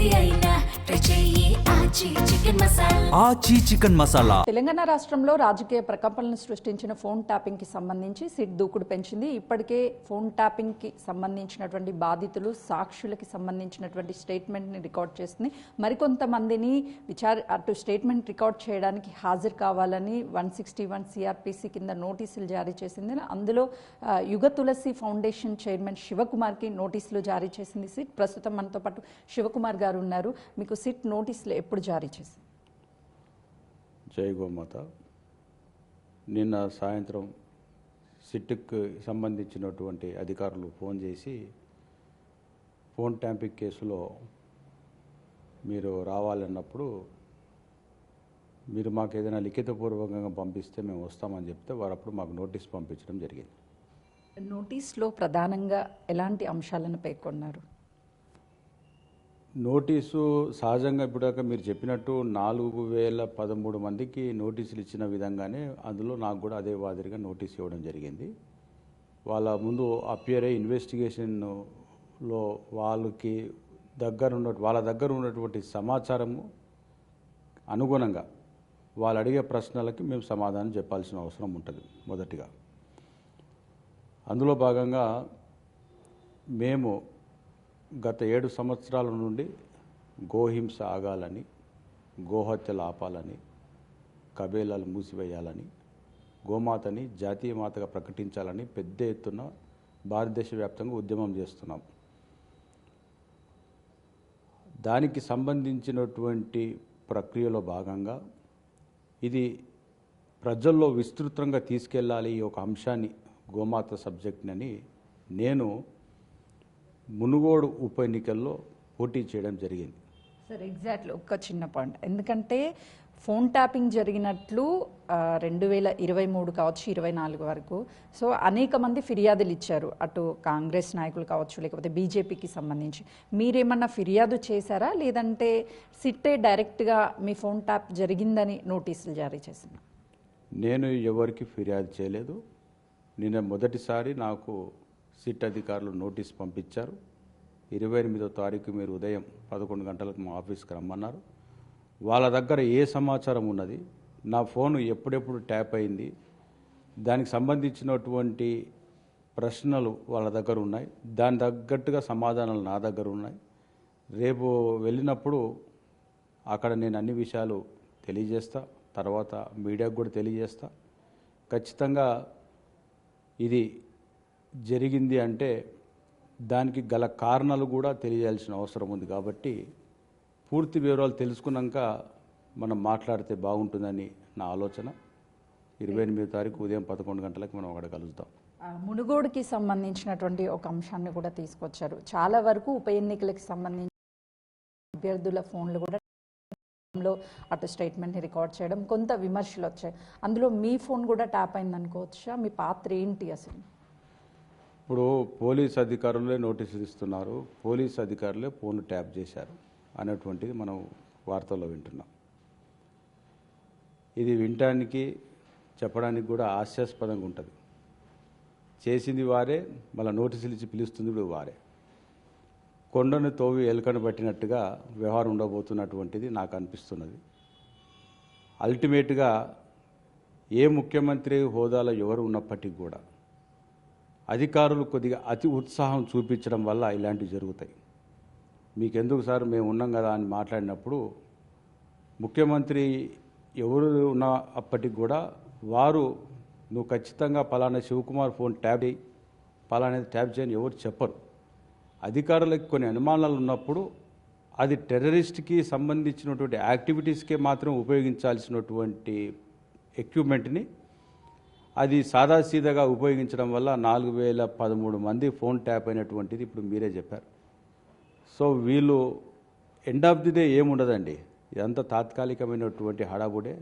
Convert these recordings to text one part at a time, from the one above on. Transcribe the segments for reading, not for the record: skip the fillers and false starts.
ఏది అయినా ట్రై చెయ్యి ఆచి చికెన్ మసాలా. ఆచి చికెన్ మసాలా. తెలంగాణ రాష్ట్రంలో రాజకీయ ప్రకంపనలు సృష్టించిన ఫోన్ ట్యాపింగ్ కి సంబంధించి సిట్ దూకుడు పెంచింది. ఇప్పటికే ఫోన్ ట్యాపింగ్ కి సంబంధించినటువంటి బాధితులు సాక్షులకి సంబంధించినటువంటి స్టేట్మెంట్ ని రికార్డ్ చేస్తుంది. మరికొంతమందిని అటు స్టేట్మెంట్ రికార్డ్ చేయడానికి హాజరు కావాలని 161 సిఆర్పిసి కింద నోటీసులు జారీ చేసింది. అందులో యుగ తులసి ఫౌండేషన్ చైర్మన్ శివకుమార్కి నోటీసులు జారీ చేసింది సిట్. ప్రస్తుతం మనతో పాటు శివకుమార్ గారు ఉన్నారు. మీకు సిట్ నోటీసులు ఎప్పుడు జారీ చేసింది? జై గోమాత. నిన్న సాయంత్రం సిట్కి సంబంధించినటువంటి అధికారులు ఫోన్ చేసి ఫోన్ ట్యాంపింగ్ కేసులో మీరు రావాలన్నప్పుడు మీరు మాకు ఏదైనా లిఖితపూర్వకంగా పంపిస్తే మేము వస్తామని చెప్తే వారు అప్పుడు మాకు నోటీస్ పంపించడం జరిగింది. నోటీస్లో ప్రధానంగా ఎలాంటి అంశాలను పేర్కొన్నారు? నోటీసు సహజంగా ఇప్పుడాక మీరు చెప్పినట్టు 4013 మందికి నోటీసులు ఇచ్చిన విధంగానే అందులో నాకు కూడా అదే మాదిరిగా నోటీస్ ఇవ్వడం జరిగింది. వాళ్ళ ముందు అపియర్ అయ్యి ఇన్వెస్టిగేషన్లో వాళ్ళ దగ్గర ఉన్నటువంటి సమాచారము అనుగుణంగా వాళ్ళు అడిగే ప్రశ్నలకి మేము సమాధానం చెప్పాల్సిన అవసరం ఉంటుంది. మొదటిగా అందులో భాగంగా మేము గత 7 సంవత్సరాల నుండి గోహింస ఆగాలని, గోహత్యలు ఆపాలని, కబేలాలు మూసివేయాలని, గోమాతని జాతీయ మాతగా ప్రకటించాలని పెద్ద ఎత్తున భారతదేశ వ్యాప్తంగా ఉద్యమం చేస్తున్నాం. దానికి సంబంధించినటువంటి ప్రక్రియలో భాగంగా ఇది ప్రజల్లో విస్తృతంగా తీసుకెళ్ళాలి ఈ ఒక అంశాన్ని, గోమాత సబ్జెక్ట్ని నేను మునుగోడు ఉప ఎన్నికల్లో పోటీ చేయడం జరిగింది. సార్ ఎగ్జాక్ట్లీ ఒక్క చిన్న పాయింట్, ఎందుకంటే ఫోన్ ట్యాపింగ్ జరిగినట్లు 2023 కావచ్చు 24 వరకు సో అనేక మంది ఫిర్యాదులు ఇచ్చారు, అటు కాంగ్రెస్ నాయకులు కావచ్చు లేకపోతే బీజేపీకి సంబంధించి. మీరేమన్నా ఫిర్యాదు చేశారా లేదంటే సిట్టే డైరెక్ట్గా మీ ఫోన్ ట్యాప్ జరిగిందని నోటీసులు జారీ చేసింది? నేను ఎవరికి ఫిర్యాదు చేయలేదు. నిన్న మొదటిసారి నాకు సిట్ అధికారులు నోటీస్ పంపించారు. 28వ తారీఖు మీరు ఉదయం 11 గంటలకు మా ఆఫీస్కి రమ్మన్నారు. వాళ్ళ దగ్గర ఏ సమాచారం ఉన్నది, నా ఫోను ఎప్పుడెప్పుడు ట్యాప్ అయింది, దానికి సంబంధించినటువంటి ప్రశ్నలు వాళ్ళ దగ్గర ఉన్నాయి, దాని తగ్గట్టుగా సమాధానాలు నా దగ్గర ఉన్నాయి. రేపు వెళ్ళినప్పుడు అక్కడ నేను అన్ని విషయాలు తెలియజేస్తా, తర్వాత మీడియాకు కూడా తెలియజేస్తా. ఖచ్చితంగా ఇది జరిగింది అంటే దానికి గల కారణాలు కూడా తెలియాల్సిన అవసరం ఉంది. కాబట్టి పూర్తి వివరాలు తెలుసుకున్నాక మనం మాట్లాడితే బాగుంటుందని నా ఆలోచన. 28వ తారీఖు ఉదయం 11 గంటలకు మనం అక్కడ కలుద్దాం. మునుగోడుకి సంబంధించినటువంటి ఒక అంశాన్ని కూడా తీసుకొచ్చారు. చాలా వరకు ఉప ఎన్నికలకు సంబంధించి అభ్యర్థుల ఫోన్లు కూడా అటు స్టేట్మెంట్ని రికార్డ్ చేయడం, కొంత విమర్శలు వచ్చాయి. అందులో మీ ఫోన్ కూడా ట్యాప్ అయింది అనుకోవచ్చా? మీ పాత్ర ఏంటి అసలు? ఇప్పుడు పోలీస్ అధికారులే నోటీసులు ఇస్తున్నారు, పోలీస్ అధికారులే ఫోన్ ట్యాప్ చేశారు అనేటువంటిది మనం వార్తల్లో వింటున్నాం. ఇది వినటానికి చెప్పడానికి కూడా హాస్యాస్పదంగా ఉంటుంది. చేసింది వారే, మళ్ళీ నోటీసులు ఇచ్చి పిలుస్తుంది ఇప్పుడు వారే. కొండను తోవి ఎలుకను పట్టినట్టుగా వ్యవహారం ఉండబోతున్నటువంటిది నాకు అనిపిస్తున్నది. అల్టిమేట్గా ఏ ముఖ్యమంత్రి హోదాలో ఎవరు ఉన్నప్పటికీ కూడా అధికారులు కొద్దిగా అతి ఉత్సాహం చూపించడం వల్ల ఇలాంటివి జరుగుతాయి. మీకెందుకు సార్ మేము ఉన్నాం కదా అని మాట్లాడినప్పుడు ముఖ్యమంత్రి ఎవరు ఉన్న అప్పటికి కూడా వారు నువ్వు ఖచ్చితంగా పలానా శివకుమార్ ఫోన్ ట్యాప్ చేయి, పలానాది ట్యాప్ చేయని ఎవరు చెప్పరు. అధికారులకు కొన్ని అనుమానాలు ఉన్నప్పుడు అది టెర్రరిస్ట్కి సంబంధించినటువంటి యాక్టివిటీస్కే మాత్రం ఉపయోగించాల్సినటువంటి ఎక్విప్మెంట్ని అది సాదాసీదాగా ఉపయోగించడం వల్ల 4013 మంది ఫోన్ ట్యాప్ అయినటువంటిది ఇప్పుడు మీరే చెప్పారు. సో వీళ్ళు ఎండ్ ఆఫ్ ది డే ఏముండదండి, ఇదంతా తాత్కాలికమైనటువంటి హడాబుడే.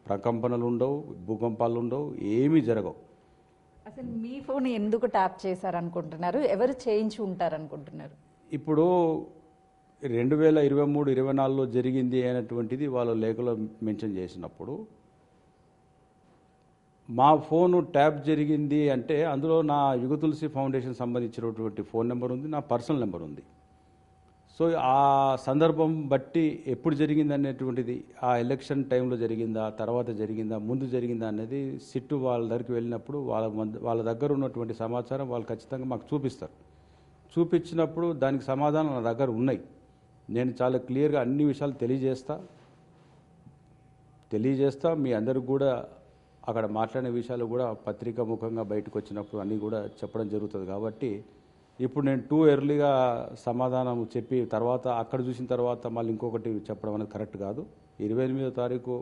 ప్రకంపనలు ఉండవు, భూకంపాలు ఉండవు, ఏమీ జరగవు. అసలు మీ ఫోన్ ఎందుకు ట్యాప్ చేశారనుకుంటున్నారు? ఎవరు చేయించి ఉంటారనుకుంటున్నారు? ఇప్పుడు 2023-24లో జరిగింది అనేటువంటిది వాళ్ళు లేఖలో మెన్షన్ చేసినప్పుడు మా ఫోను ట్యాప్ జరిగింది అంటే అందులో నా యుగ తులసి ఫౌండేషన్ సంబంధించినటువంటి ఫోన్ నెంబర్ ఉంది, నా పర్సనల్ నెంబర్ ఉంది. సో సో ఆ సందర్భం బట్టి ఎప్పుడు జరిగింది అనేటువంటిది, ఆ ఎలక్షన్ టైంలో జరిగిందా, తర్వాత జరిగిందా, ముందు జరిగిందా అనేది సిట్టు వాళ్ళ దగ్గరికి వెళ్ళినప్పుడు వాళ్ళ దగ్గర ఉన్నటువంటి సమాచారం వాళ్ళు ఖచ్చితంగా మాకు చూపిస్తారు. చూపించినప్పుడు దానికి సమాధానం నా దగ్గర ఉన్నాయి. నేను చాలా క్లియర్గా అన్ని విషయాలు తెలియజేస్తా. మీ అందరికి కూడా అక్కడ మాట్లాడిన విషయాలు కూడా పత్రికా ముఖంగా బయటకు వచ్చినప్పుడు అన్నీ కూడా చెప్పడం జరుగుతుంది. కాబట్టి ఇప్పుడు నేను టూ ఎర్లీగా సమాధానం చెప్పి తర్వాత అక్కడ చూసిన తర్వాత మళ్ళీ ఇంకొకటి చెప్పడం అనేది కరెక్ట్ కాదు. 28వ తారీఖు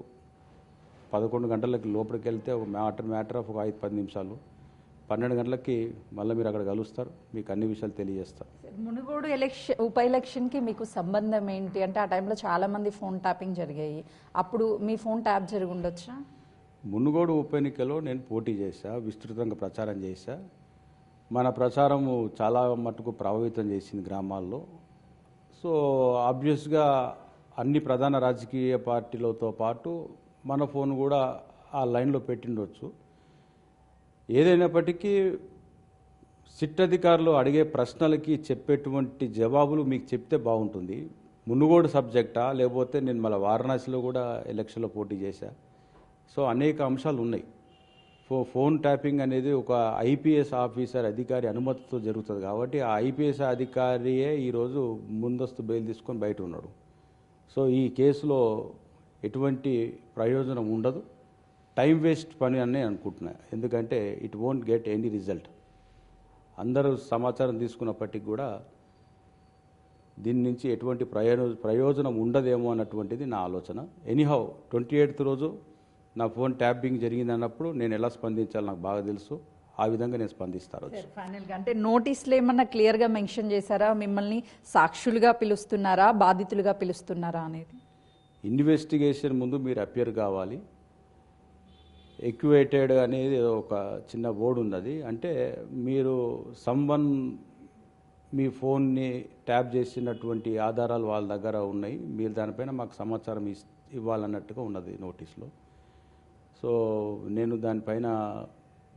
11 గంటలకి లోపలికి వెళ్తే ఒక మ్యాటర్ ఆఫ్ ఒక 5-10 నిమిషాలు, 12 గంటలకి మళ్ళీ మీరు అక్కడ కలుస్తారు, మీకు అన్ని విషయాలు తెలియజేస్తారు. మునుగోడు ఉప ఎలక్షన్కి మీకు సంబంధం ఏంటి అంటే, ఆ టైంలో చాలా మంది ఫోన్ ట్యాపింగ్ జరిగాయి, అప్పుడు మీ ఫోన్ ట్యాప్ జరిగి ఉండొచ్చా? మునుగోడు ఉప ఎన్నికలో నేను పోటీ చేశా, విస్తృతంగా ప్రచారం చేశా. మన ప్రచారము చాలా మటుకు ప్రభావితం చేసింది గ్రామాల్లో. సో ఆబ్వియస్గా అన్ని ప్రధాన రాజకీయ పార్టీలతో పాటు మన ఫోన్ కూడా ఆ లైన్లో పెట్టిండొచ్చు. ఏదైనప్పటికీ సిట్ అధికారులు అడిగే ప్రశ్నలకి చెప్పేటువంటి జవాబులు మీకు చెప్తే బాగుంటుంది. మునుగోడు సబ్జెక్టా, లేకపోతే నేను మళ్ళీ వారణాసిలో కూడా ఎలక్షన్లో పోటీ చేశా. సో అనేక అంశాలు ఉన్నాయి. ఫోన్ ట్యాపింగ్ అనేది ఒక ఐపీఎస్ ఆఫీసర్ అధికారి అనుమతితో జరుగుతుంది. కాబట్టి ఆ ఐపీఎస్ అధికారియే ఈరోజు ముందస్తు బెయిల్ తీసుకొని బయట ఉన్నాడు. సో ఈ కేసులో ఎటువంటి ప్రయోజనం ఉండదు, టైం వేస్ట్ పని అని అనుకుంటున్నా. ఎందుకంటే it won't get any result. అందరూ సమాచారం తీసుకున్నప్పటికీ కూడా దీని నుంచి ఎటువంటి ప్రయోజనం ఉండదేమో అన్నటువంటిది నా ఆలోచన. ఎనీహౌ 28th రోజు నా ఫోన్ ట్యాపింగ్ జరిగింది అన్నప్పుడు నేను ఎలా స్పందించాలో నాకు బాగా తెలుసు. ఆ విధంగా నేను స్పందిస్తాను. ఫైనల్గా అంటే నోటీస్లో ఏమన్నా క్లియర్గా మెన్షన్ చేశారా, మిమ్మల్ని సాక్షులుగా పిలుస్తున్నారా, బాధితులుగా పిలుస్తున్నారా అనేది? ఇన్వెస్టిగేషన్ ముందు మీరు అపియర్ కావాలి. ఎక్యువేటెడ్ అనేది ఒక చిన్న బోర్డు ఉన్నది. అంటే మీరు మీ ఫోన్ని ట్యాప్ చేసినటువంటి ఆధారాలు వాళ్ళ దగ్గర ఉన్నాయి, మీరు దానిపైన మాకు సమాచారం ఇవ్వాలన్నట్టుగా ఉన్నది నోటీస్లో. సో నేను దానిపైన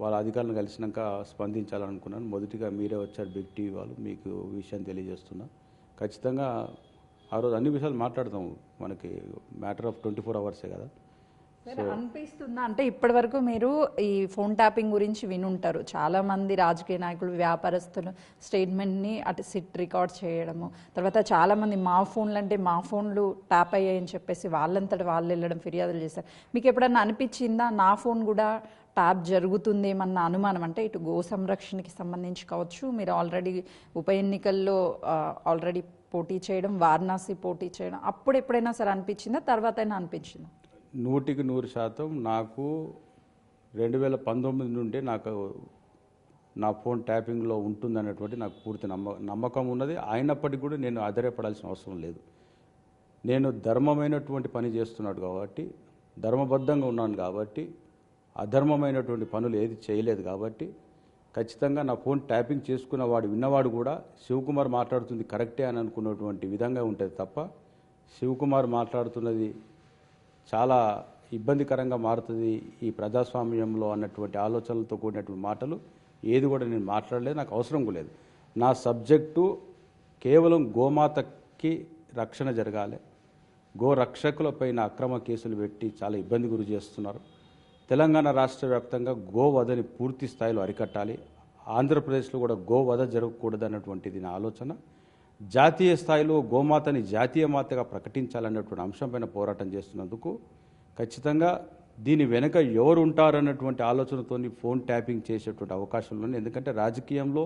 వాళ్ళ అధికారులను కలిసినాక స్పందించాలనుకున్నాను. మొదటిగా మీరే వచ్చారు, బిగ్ టీవీ వాళ్ళు, మీకు విషయం తెలియజేస్తున్నా. ఖచ్చితంగా ఆ రోజు అన్ని విషయాలు మాట్లాడతాము. మనకి మ్యాటర్ ఆఫ్ 24 అవర్సే కదా. అనిపిస్తుందా అంటే ఇప్పటి వరకు మీరు ఈ ఫోన్ ట్యాపింగ్ గురించి వినుంటారు, చాలా మంది రాజకీయ నాయకులు, వ్యాపారస్తులు స్టేట్మెంట్ని అటు సిట్ రికార్డ్ చేయడము, తర్వాత చాలా మంది మా ఫోన్లు అంటే మా ఫోన్లు ట్యాప్ అయ్యాయని చెప్పేసి వాళ్ళంతటి వాళ్ళు వెళ్ళడం ఫిర్యాదులు చేశారు. మీకు ఎప్పుడన్నా అనిపించిందా నా ఫోన్ కూడా ట్యాప్ జరుగుతుందేమన్న అనుమానం? అంటే ఇటు గో సంరక్షణకి సంబంధించి కావచ్చు, మీరు ఆల్రెడీ ఉప ఎన్నికల్లో ఆల్రెడీ పోటీ చేయడం, వారణాసి పోటీ చేయడం, అప్పుడు ఎప్పుడైనా సరే అనిపించిందా, తర్వాత అయినా అనిపించిందా? 100% నాకు 2019 నుండే నాకు నా ఫోన్ ట్యాపింగ్లో ఉంటుందన్నటువంటి నాకు పూర్తి నమ్మకం ఉన్నది. అయినప్పటికీ కూడా నేను ఆధారపడాల్సిన అవసరం లేదు. నేను ధర్మమైనటువంటి పని చేస్తున్నాడు కాబట్టి, ధర్మబద్ధంగా ఉన్నాను కాబట్టి, అధర్మమైనటువంటి పనులు ఏది చేయలేదు కాబట్టి ఖచ్చితంగా నా ఫోన్ ట్యాపింగ్ చేసుకున్న వాడు విన్నవాడు కూడా శివకుమార్ మాట్లాడుతుంది కరెక్టే అని అనుకున్నటువంటి విధంగా ఉంటుంది తప్ప, శివకుమార్ మాట్లాడుతున్నది చాలా ఇబ్బందికరంగా మారుతుంది ఈ ప్రజాస్వామ్యంలో అన్నటువంటి ఆలోచనలతో కూడినటువంటి మాటలు ఏది కూడా నేను మాట్లాడలేదు, నాకు అవసరం కూడా లేదు. నా సబ్జెక్టు కేవలం గోమాతకి రక్షణ జరగాలి. గో రక్షకులపైన అక్రమ కేసులు పెట్టి చాలా ఇబ్బంది గురి చేస్తున్నారు. తెలంగాణ రాష్ట్ర వ్యాప్తంగా గోవధని పూర్తి స్థాయిలో అరికట్టాలి. ఆంధ్రప్రదేశ్లో కూడా గోవధ జరగకూడదు అన్నటువంటిది నా ఆలోచన. జాతీయ స్థాయిలో గోమాతని జాతీయ మాతగా ప్రకటించాలన్నటువంటి అంశంపైన పోరాటం చేస్తున్నందుకు ఖచ్చితంగా దీని వెనుక ఎవరు ఉంటారన్నటువంటి ఆలోచనతో ఫోన్ ట్యాపింగ్ చేసేటువంటి అవకాశం ఉంది. ఎందుకంటే రాజకీయంలో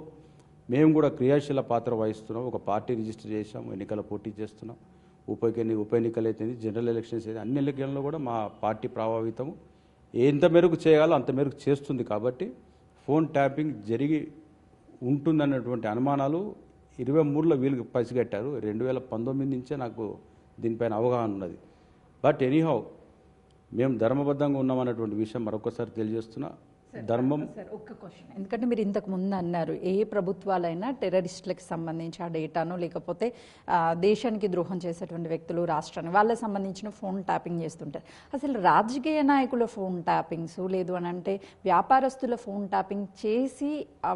మేము కూడా క్రియాశీల పాత్ర వహిస్తున్నాం. ఒక పార్టీ రిజిస్టర్ చేసాం, ఎన్నికల పోటీ చేస్తున్నాం. ఉప ఎన్నికలు అయితే, జనరల్ ఎలక్షన్స్ అయితే, అన్ని ఎన్నికల్లో కూడా మా పార్టీ ప్రభావితం ఎంత మేరకు చేయాలో అంత మేరకు చేస్తుంది. కాబట్టి ఫోన్ ట్యాపింగ్ జరిగి ఉంటుందన్నటువంటి అనుమానాలు 23లో వీళ్ళకి పసిగట్టారు. 2019 నుంచే నాకు దీనిపైన అవగాహన ఉన్నది. బట్ ఎనీహౌ మేము ధర్మబద్ధంగా ఉన్నామన్నటువంటి విషయం మరొకసారి తెలియజేస్తున్నా. ధర్మం సార్ ఒక్క క్వశ్చన్, ఎందుకంటే మీరు ఇంతకు ముందు అన్నారు ఏ ప్రభుత్వాలైనా టెర్రరిస్టులకు సంబంధించి ఆ డేటాను లేకపోతే దేశానికి ద్రోహం చేసేటువంటి వ్యక్తులు రాష్ట్రాన్ని వాళ్ళకి సంబంధించిన ఫోన్ ట్యాపింగ్ చేస్తుంటారు. అసలు రాజకీయ నాయకుల ఫోన్ ట్యాపింగ్స్ లేదు అని అంటే వ్యాపారస్తుల ఫోన్ ట్యాపింగ్ చేసి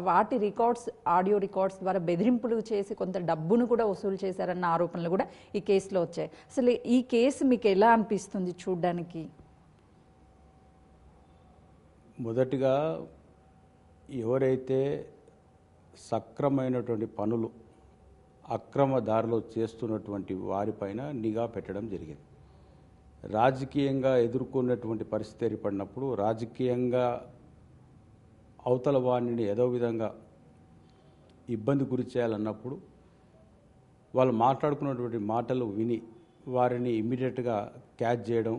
వాటి రికార్డ్స్ ఆడియో రికార్డ్స్ ద్వారా బెదిరింపులు చేసి కొంత డబ్బును కూడా వసూలు చేశారన్న ఆరోపణలు కూడా ఈ కేసులో వచ్చాయి. అసలు ఈ కేసు మీకు ఎలా అనిపిస్తుంది చూడ్డానికి? మొదటిగా ఎవరైతే సక్రమైనటువంటి పనులు అక్రమ దారిలో చేస్తున్నటువంటి వారిపైన నిఘా పెట్టడం జరిగింది. రాజకీయంగా ఎదుర్కొన్నటువంటి పరిస్థితి ఏర్పడినప్పుడు రాజకీయంగా అవతల వారిని ఏదో విధంగా ఇబ్బంది గురి చేయాలన్నప్పుడు వాళ్ళు మాట్లాడుకున్నటువంటి మాటలు విని వారిని ఇమ్మీడియట్గా క్యాచ్ చేయడం,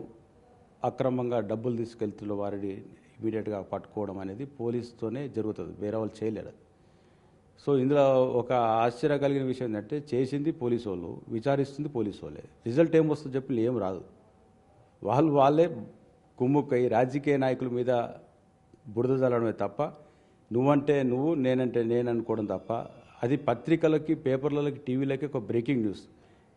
అక్రమంగా డబ్బులు తీసుకెళ్తున్న వారిని ఇమీడియట్గా పట్టుకోవడం అనేది పోలీసుతోనే జరుగుతుంది, వేరే వాళ్ళు చేయలేరు. సో ఇందులో ఒక ఆశ్చర్య కలిగిన విషయం ఏంటంటే చేసింది పోలీసు వాళ్ళు, విచారిస్తుంది పోలీసు వాళ్ళే, రిజల్ట్ ఏమొస్తుందో చెప్పి ఏం రాదు. వాళ్ళే కుమ్ముక్కై రాజకీయ నాయకుల మీద బురద చల్లడమే తప్ప నువ్వంటే నువ్వు నేనంటే నేను అనుకోవడం తప్ప అది పత్రికలకి పేపర్లకి టీవీలకి ఒక breaking news.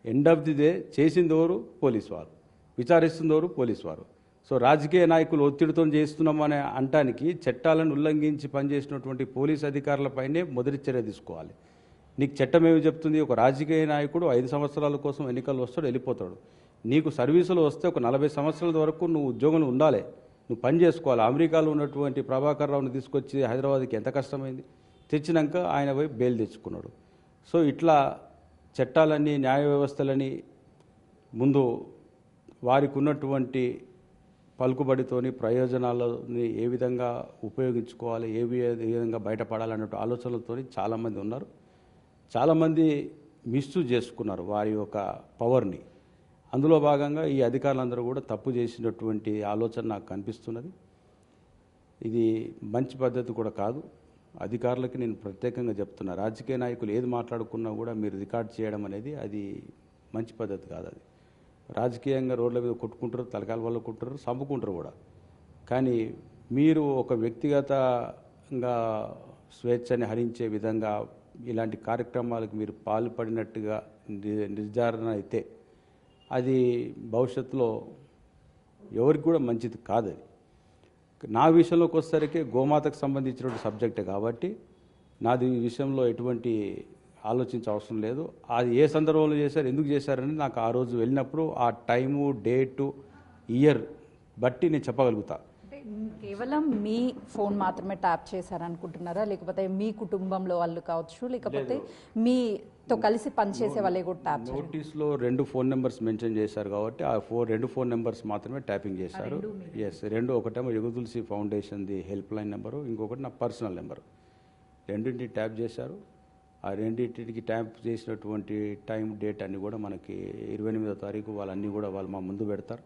End of the day చేసింది ఎవరు? పోలీసు వారు, విచారిస్తుంది ఎవరు? పోలీసు వారు. సో రాజకీయ నాయకులు ఒత్తిడితో చేస్తున్నామని అనటానికి చట్టాలను ఉల్లంఘించి పనిచేసినటువంటి పోలీసు అధికారులపైనే మొదటి చర్య తీసుకోవాలి. నీకు చట్టం ఏమి చెప్తుంది? ఒక రాజకీయ నాయకుడు 5 సంవత్సరాల కోసం ఎన్నికలు వస్తాడు, వెళ్ళిపోతాడు. నీకు సర్వీసులు వస్తే ఒక 40 సంవత్సరాల వరకు నువ్వు ఉద్యోగంలో ఉండాలి, నువ్వు పని చేసుకోవాలి. అమెరికాలో ఉన్నటువంటి ప్రభాకర్ రావుని తీసుకొచ్చి హైదరాబాద్కి ఎంత కష్టమైంది, తెచ్చినాక ఆయన పోయి బెయిల్ తెచ్చుకున్నాడు. సో ఇట్లా చట్టాలన్నీ న్యాయ వ్యవస్థలని ముందు వారికి ఉన్నటువంటి పలుకుబడితోని ప్రయోజనాలని ఏ విధంగా ఉపయోగించుకోవాలి, ఏ విధంగా బయటపడాలన్నట్టు ఆలోచనలతో చాలామంది ఉన్నారు. చాలామంది మిస్యూజ్ చేసుకున్నారు వారి యొక్క పవర్ని. అందులో భాగంగా ఈ అధికారులందరూ కూడా తప్పు చేసినటువంటి ఆలోచన నాకు కనిపిస్తున్నది. ఇది మంచి పద్ధతి కూడా కాదు. అధికారులకి నేను ప్రత్యేకంగా చెప్తున్నా, రాజకీయ నాయకులు ఏది మాట్లాడుకున్నా కూడా మీరు రికార్డ్ చేయడం అనేది అది మంచి పద్ధతి కాదు. అది రాజకీయంగా రోడ్ల మీద కొట్టుకుంటారు, తలకాయల వల్ల కొట్టుకుంటారు, చంపుకుంటారు కూడా. కానీ మీరు ఒక వ్యక్తిగతంగా స్వేచ్ఛని హరించే విధంగా ఇలాంటి కార్యక్రమాలకు మీరు పాల్పడినట్టుగా నిర్ధారణ అయితే అది భవిష్యత్తులో ఎవరికి కూడా మంచిది కాదు. అది నా విషయంలోకి వచ్చేసరికి గోమాతకు సంబంధించినటువంటి సబ్జెక్టే కాబట్టి నాది ఈ విషయంలో ఎటువంటి ఆలోచించే అవసరం లేదు. అది ఏ సందర్భంలో చేశారు, ఎందుకు చేశారని నాకు ఆ రోజు వెళ్ళినప్పుడు ఆ టైము, డేటు, ఇయర్ బట్టి నేను చెప్పగలుగుతా. అంటే కేవలం మీ ఫోన్ మాత్రమే ట్యాప్ చేశారనుకుంటున్నారా, లేకపోతే మీ కుటుంబంలో వాళ్ళు కావచ్చు, లేకపోతే మీతో కలిసి పనిచేసే వాళ్ళే కూడా ట్యాప్ చేశారు? నోటీస్లో 2 ఫోన్ నెంబర్స్ మెన్షన్ చేశారు కాబట్టి ఆ 2 ఫోన్ నెంబర్స్ మాత్రమే ట్యాపింగ్ చేశారు. ఎస్, 2 ఒకటేమో యుగతులసి ఫౌండేషన్ది హెల్ప్ లైన్ నెంబరు, ఇంకొకటి నా పర్సనల్ నెంబరు. రెండింటిని ట్యాప్ చేశారు. ఆ రెండింటికి ట్యాప్ చేసినటువంటి టైం, డేట్ అన్నీ కూడా మనకి 28వ తారీఖు వాళ్ళన్నీ కూడా వాళ్ళు మా ముందు పెడతారు.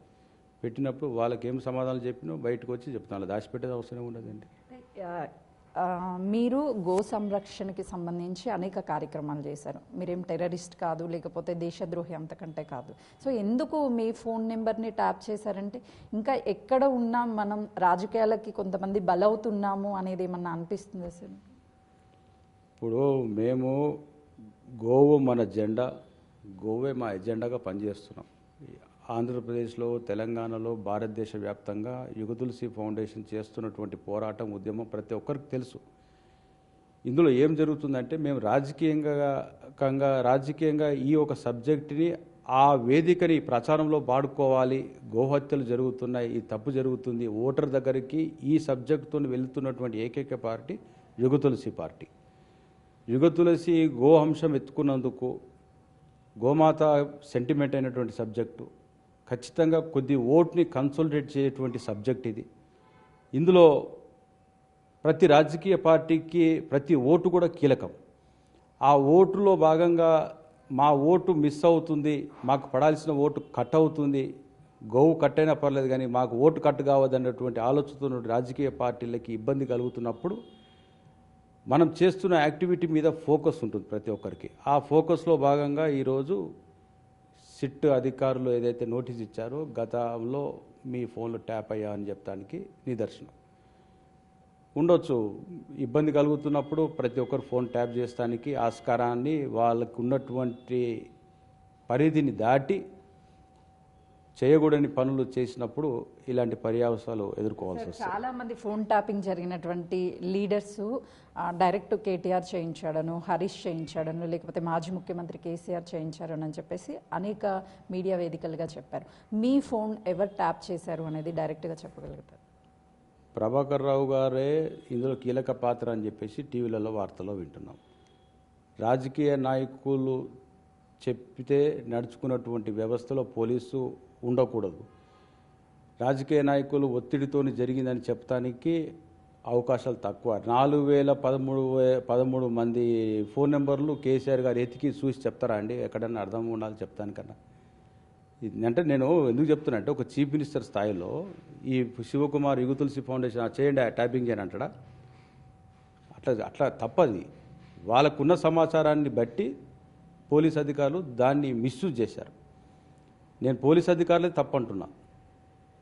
పెట్టినప్పుడు వాళ్ళకి ఏం సమాధానాలు చెప్పినో బయటకు వచ్చి చెప్తాను. దాచిపెట్టేది అవసరం ఉండదండి. మీరు గో సంరక్షణకి సంబంధించి అనేక కార్యక్రమాలు చేశారు. మీరేం టెర్రరిస్ట్ కాదు, లేకపోతే దేశద్రోహి అంతకంటే కాదు. సో ఎందుకు మీ ఫోన్ నెంబర్ని ట్యాప్ చేశారంటే ఇంకా ఎక్కడ ఉన్నా మనం రాజకీయాలకి కొంతమంది బలవుతున్నాము అనేది ఏమన్నా అనిపిస్తుందా సార్? ఇప్పుడు మేము గోవు మన జెండా, గోవే మా ఎజెండాగా పనిచేస్తున్నాం. ఆంధ్రప్రదేశ్లో, తెలంగాణలో, భారతదేశ వ్యాప్తంగా యుగతులసి ఫౌండేషన్ చేస్తున్నటువంటి పోరాటం, ఉద్యమం ప్రతి ఒక్కరికి తెలుసు. ఇందులో ఏం జరుగుతుందంటే మేము రాజకీయంగా ఈ ఒక సబ్జెక్టుని ఆ వేదికని ప్రచారంలో వాడుకోవాలి. గోహత్యలు జరుగుతున్నాయి, ఈ తప్పు జరుగుతుంది, ఓటర్ దగ్గరికి ఈ సబ్జెక్టుతో వెళుతున్నటువంటి ఏకైక పార్టీ యుగతులసి పార్టీ. యుగతులసి గోహంశం ఎత్తుకున్నందుకు, గోమాత సెంటిమెంట్ అయినటువంటి సబ్జెక్టు, ఖచ్చితంగా కొద్ది ఓట్ని కన్సోలిడేట్ చేసేటువంటి సబ్జెక్ట్ ఇది. ఇందులో ప్రతి రాజకీయ పార్టీకి ప్రతి ఓటు కూడా కీలకం. ఆ ఓటులో భాగంగా మా ఓటు మిస్ అవుతుంది, మాకు పడాల్సిన ఓటు కట్ అవుతుంది, గోవు కట్ అయినా పర్లేదు కానీ మాకు ఓటు కట్ కావద్దన్నటువంటి ఆలోచనతో రాజకీయ పార్టీలకి ఇబ్బంది కలుగుతున్నప్పుడు మనం చేస్తున్న యాక్టివిటీ మీద ఫోకస్ ఉంటుంది ప్రతి ఒక్కరికి. ఆ ఫోకస్లో భాగంగా ఈరోజు సిట్ అధికారులు ఏదైతే నోటీస్ ఇచ్చారో గతంలో మీ ఫోన్లో ట్యాప్ అయ్యా అని చెప్పడానికి నిదర్శనం. ఉండొచ్చు. ఇబ్బంది కలుగుతున్నప్పుడు ప్రతి ఒక్కరు ఫోన్ ట్యాప్ చేస్తానికి ఆస్కారాన్ని వాళ్ళకు ఉన్నటువంటి పరిధిని దాటి చేయకూడని పనులు చేసినప్పుడు ఇలాంటి పర్యావసాలు ఎదుర్కోవాల్సి వస్తుంది. చాలా మంది ఫోన్ ట్యాపింగ్ జరిగినటువంటి లీడర్స్ డైరెక్ట్ కేటీఆర్ చేయించాడను, హరీష్ చేయించాడను, లేకపోతే మాజీ ముఖ్యమంత్రి కేసీఆర్ చేయించారని అని చెప్పేసి అనేక మీడియా వేదికలుగా చెప్పారు. మీ ఫోన్ ఎవరు ట్యాప్ చేశారు అనేది డైరెక్ట్గా చెప్పగలుగుతారు? ప్రభాకర్ రావు గారే ఇందులో కీలక పాత్ర అని చెప్పేసి టీవీలలో వార్తల్లో వింటున్నాం. రాజకీయ నాయకులు చెప్తే నడుచుకున్నటువంటి వ్యవస్థలో పోలీసు ఉండకూడదు. రాజకీయ నాయకులు ఒత్తిడితోని జరిగిందని చెప్పడానికి అవకాశాలు తక్కువ. 4013 మంది ఫోన్ నెంబర్లు కేసీఆర్ గారు ఎతికి చూసి చెప్తారా అండి? ఎక్కడన్నా అర్థం ఉండాలి చెప్తానికన్నా. ఇది అంటే నేను ఎందుకు చెప్తున్నా అంటే ఒక చీఫ్ మినిస్టర్ స్థాయిలో ఈ శివకుమార్ యుగ తులసి ఫౌండేషన్ చేయండి ట్యాపింగ్ చేయని అంటాడా? అట్లా తప్పది. వాళ్ళకున్న సమాచారాన్ని బట్టి పోలీస్ అధికారులు దాన్ని మిస్యూజ్ చేశారు. నేను పోలీస్ అధికారులే తప్పు అంటున్నా.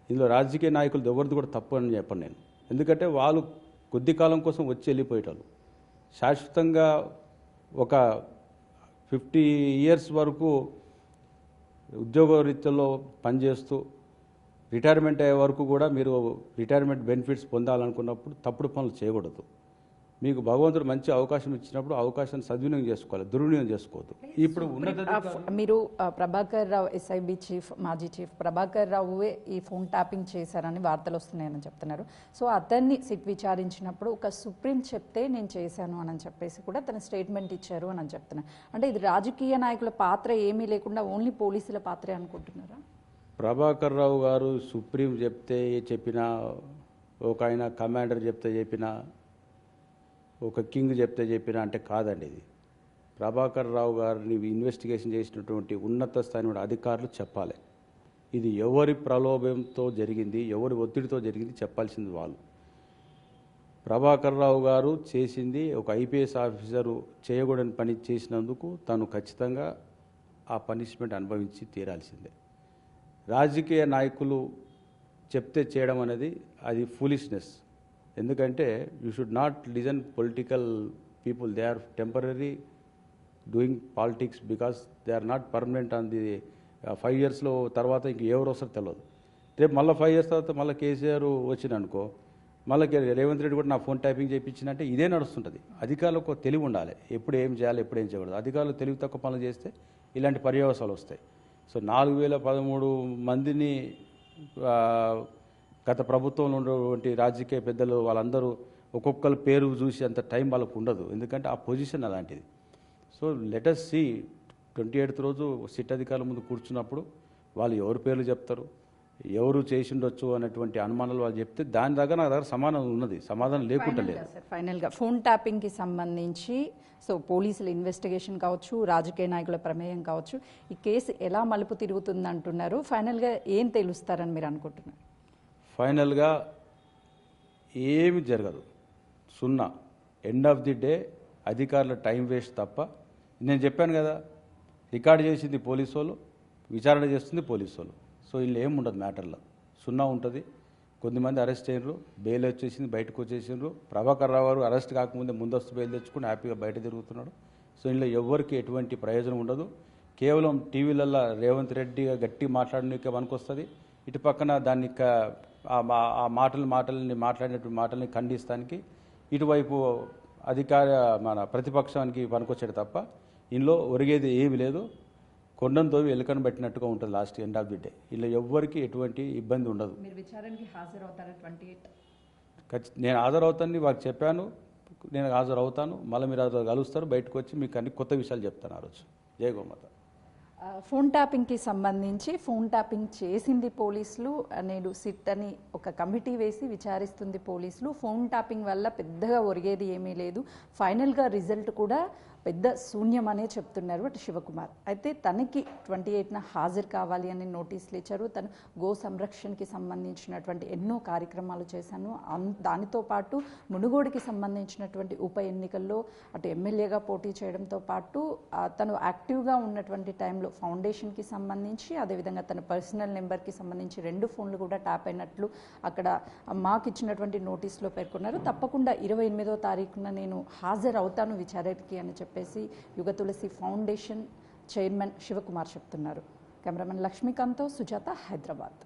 ఇందులో రాజకీయ నాయకులు ఎవరిది కూడా తప్పు అని చెప్పను నేను. ఎందుకంటే వాళ్ళు కొద్ది కాలం కోసం వచ్చి వెళ్ళిపోయేటారు. శాశ్వతంగా ఒక 50 ఇయర్స్ వరకు ఉద్యోగరీత్యాలో పనిచేస్తూ రిటైర్మెంట్ అయ్యే వరకు కూడా మీరు రిటైర్మెంట్ బెనిఫిట్స్ పొందాలనుకున్నప్పుడు తప్పుడు పనులు చేయకూడదు. మీకు భగవంతుడు మంచి అవకాశం ఇచ్చినప్పుడు అవకాశాన్ని సద్వినియోగం చేసుకోవాలి, దుర్వినియోగం చేసుకోవద్దు. ఇప్పుడు మీరు ప్రభాకర్ రావు ఎస్ఐబి చీఫ్, మాజీ చీఫ్ ప్రభాకర్ రావువే ఈ ఫోన్ ట్యాపింగ్ చేశారని వార్తలు వస్తున్నాయని చెప్తున్నారు. సో అతన్ని సిట్ విచారించినప్పుడు ఒక సుప్రీం చెప్తే నేను చేశాను అని చెప్పేసి కూడా తన స్టేట్మెంట్ ఇచ్చారు అని చెప్తున్నారు. అంటే ఇది రాజకీయ నాయకుల పాత్ర ఏమీ లేకుండా ఓన్లీ పోలీసుల పాత్రే అనుకుంటున్నారా? ప్రభాకర్ రావు గారు సుప్రీం చెప్తే చెప్పినా, ఒక ఆయన కమాండర్ చెప్తే చెప్పినా, ఒక కింగ్ చెప్తే చెప్పినా అంటే కాదండి. ఇది ప్రభాకర్ రావు గారిని ఇన్వెస్టిగేషన్ చేసినటువంటి ఉన్నత స్థాయి అధికారులు చెప్పాలి. ఇది ఎవరి ప్రలోభంతో జరిగింది, ఎవరి ఒత్తిడితో జరిగింది చెప్పాల్సింది వాళ్ళు. ప్రభాకర్ రావు గారు చేసింది ఒక ఐపీఎస్ ఆఫీసరు చేయకూడని పని చేసినందుకు తను ఖచ్చితంగా ఆ పనిష్మెంట్ అనుభవించి తీరాల్సిందే. రాజకీయ నాయకులు చెప్తే చేయడం అనేది అది ఫూలిష్నెస్. ఎందుకంటే you should not listen political people. They are temporary doing politics because they are not permanent on the 5 ఇయర్స్లో తర్వాత ఇంక ఎవరు వస్తారో తెలియదు. రేపు మళ్ళీ 5 ఇయర్స్ తర్వాత మళ్ళీ కేసీఆర్ వచ్చిననుకో, మళ్ళీ రేవంత్ రెడ్డి కూడా నా ఫోన్ టైపింగ్ చేయించినంటే ఇదే నడుస్తుంటుంది. అధికారులకు తెలివి ఉండాలి, ఎప్పుడు ఏం చేయాలి, ఎప్పుడు ఏం చేయకూడదు. అధికారులు తెలివి తక్కువ పనులు చేస్తే ఇలాంటి పర్యవసాలు వస్తాయి. సో 4013 మందిని గత ప్రభుత్వంలో ఉన్నటువంటి రాజకీయ పెద్దలు వాళ్ళందరూ ఒక్కొక్కరు పేరు చూసి అంత టైం వాళ్ళకు ఉండదు. ఎందుకంటే ఆ పొజిషన్ అలాంటిది. సో లెటస్ సి 28th రోజు సిట్ అధికారుల ముందు కూర్చున్నప్పుడు వాళ్ళు ఎవరి పేర్లు చెప్తారు, ఎవరు చేసి ఉండొచ్చు అనేటువంటి అనుమానాలు వాళ్ళు చెప్తే దాని దగ్గర నా దగ్గర సమాధానం ఉన్నది, సమాధానం లేకుండా లేదు. ఫైనల్గా ఫోన్ ట్యాపింగ్కి సంబంధించి సో పోలీసుల ఇన్వెస్టిగేషన్ కావచ్చు, రాజకీయ నాయకుల ప్రమేయం కావచ్చు, ఈ కేసు ఎలా మలుపు తిరుగుతుంది అంటున్నారు. ఫైనల్గా ఏం తెలుస్తారని మీరు అనుకుంటున్నారు? ఫైనల్గా ఏమి జరగదు, సున్నా. ఎండ్ ఆఫ్ ది డే అధికారుల టైం వేస్ట్ తప్ప. నేను చెప్పాను కదా, రికార్డు చేసింది పోలీసు వాళ్ళు, విచారణ చేస్తుంది పోలీసు వాళ్ళు. సో వీళ్ళు ఏమి ఉండదు, మ్యాటర్లో సున్నా ఉంటుంది. కొంతమంది అరెస్ట్ అయినరు, బెయిల్ వచ్చేసింది, బయటకు వచ్చేసిండ్రు. ప్రభాకర్ రావు గారు అరెస్ట్ కాకముందే ముందస్తు బెయిల్ తెచ్చుకుని హ్యాపీగా బయట తిరుగుతున్నాడు. సో ఇందులో ఎవరికి ఎటువంటి ప్రయోజనం ఉండదు. కేవలం టీవీలలో రేవంత్ రెడ్డి గట్టి మాట్లాడడానికి పనికొస్తుంది. ఇటు పక్కన దాన్ని ఆ మాటల్ని మాట్లాడినటువంటి మాటల్ని ఖండిస్తానికి ఇటువైపు మన ప్రతిపక్షానికి పనికొచ్చాడు తప్ప ఇందులో ఒరిగేది ఏమి లేదు. కొండను తోవి ఎలుకను పెట్టినట్టుగా ఉంటుంది last end of the day. ఇలా ఎవ్వరికి ఎటువంటి ఇబ్బంది ఉండదు. నేను హాజరవుతానని వారికి చెప్పాను, నేను హాజరవుతాను. మళ్ళీ మీరు అది కలుస్తారు, బయటకు వచ్చి మీకు అన్ని కొత్త విషయాలు చెప్తాను ఆ రోజు. జై గోమాత. ఫోన్ ట్యాపింగ్కి సంబంధించి ఫోన్ ట్యాపింగ్ చేసింది పోలీసులు, నేడు సిట్ అని ఒక కమిటీ వేసి విచారిస్తుంది పోలీసులు. ఫోన్ ట్యాపింగ్ వల్ల పెద్దగా ఒరిగేది ఏమీ లేదు. ఫైనల్గా రిజల్ట్ కూడా పెద్ద శూన్యమనే చెప్తున్నారు అటు శివకుమార్. అయితే తనకి 28న హాజరు కావాలి అని నోటీసులు ఇచ్చారు. తను గో సంరక్షణకి సంబంధించినటువంటి ఎన్నో కార్యక్రమాలు చేశాను, దానితో పాటు మునుగోడుకి సంబంధించినటువంటి ఉప ఎన్నికల్లో అటు ఎమ్మెల్యేగా పోటీ చేయడంతో పాటు తను యాక్టివ్గా ఉన్నటువంటి టైంలో ఫౌండేషన్కి సంబంధించి అదేవిధంగా తన పర్సనల్ నెంబర్కి సంబంధించి 2 ఫోన్లు కూడా ట్యాప్ అయినట్లు అక్కడ మాకు ఇచ్చినటువంటి నోటీసులో పేర్కొన్నారు. తప్పకుండా 28వ తారీఖున నేను హాజరవుతాను విచారణకి అని చెప్పేసి యుగ తులసి ఫౌండేషన్ చైర్మన్ శివకుమార్ చెప్తున్నారు. కెమెరామెన్ లక్ష్మీకాంత్తో సుజాత, హైదరాబాద్.